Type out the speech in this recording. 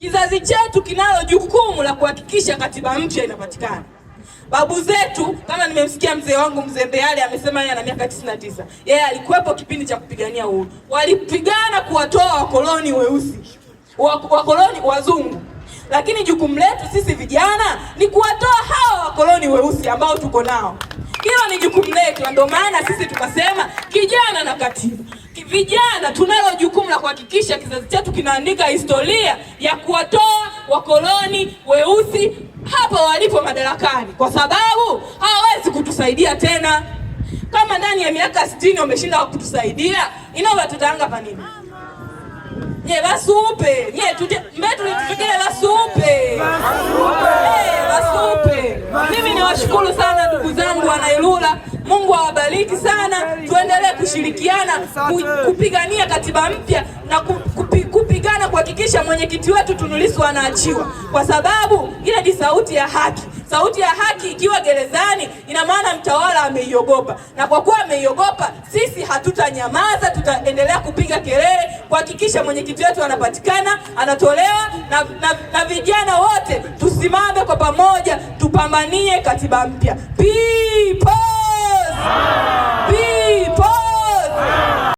Kizazi chetu kinalo jukumu la kuhakikisha katiba mpya inapatikana. Babu zetu, kama nimemsikia mzee wangu mzee Mbeale amesema yeye ana miaka 99. Yeye alikuwepo kipindi cha kupigania uhuru. Walipigana kuwatoa wakoloni weusi, wakoloni wazungu. Lakini jukumu letu sisi vijana ni kuwatoa hawa wakoloni weusi ambao tuko nao. Hilo ni jukumu letu, ndio maana sisi tukasema kijana na katiba. Vijana tunalo jukumu la kuhakikisha kizazi chetu kinaandika historia ya kuwatoa wakoloni weusi hapa walipo madarakani, kwa sababu hawawezi kutusaidia tena. Kama ndani ya miaka 60 wameshinda kutusaidia, inaomba tutaanga pa nini? Nye basupe, nye mbetu tufikire basupe. Basupe. Mimi niwashukuru sana ndugu zangu wana Ilula. Mungu awabariki sana. Tuendelee kushirikiana kupigania katiba mpya na kupigana kuhakikisha mwenyekiti wetu Tundu Lissu anaachiwa, kwa sababu ile ni sauti ya haki. Sauti ya haki ikiwa gerezani, ina maana mtawala ameiogopa, na kwa kuwa ameiogopa, sisi hatutanyamaza, tutaendelea kupiga kelele kuhakikisha mwenyekiti wetu anapatikana, anatolewa, na vijana wote tusimame kwa pamoja, tupambanie katiba mpya. People!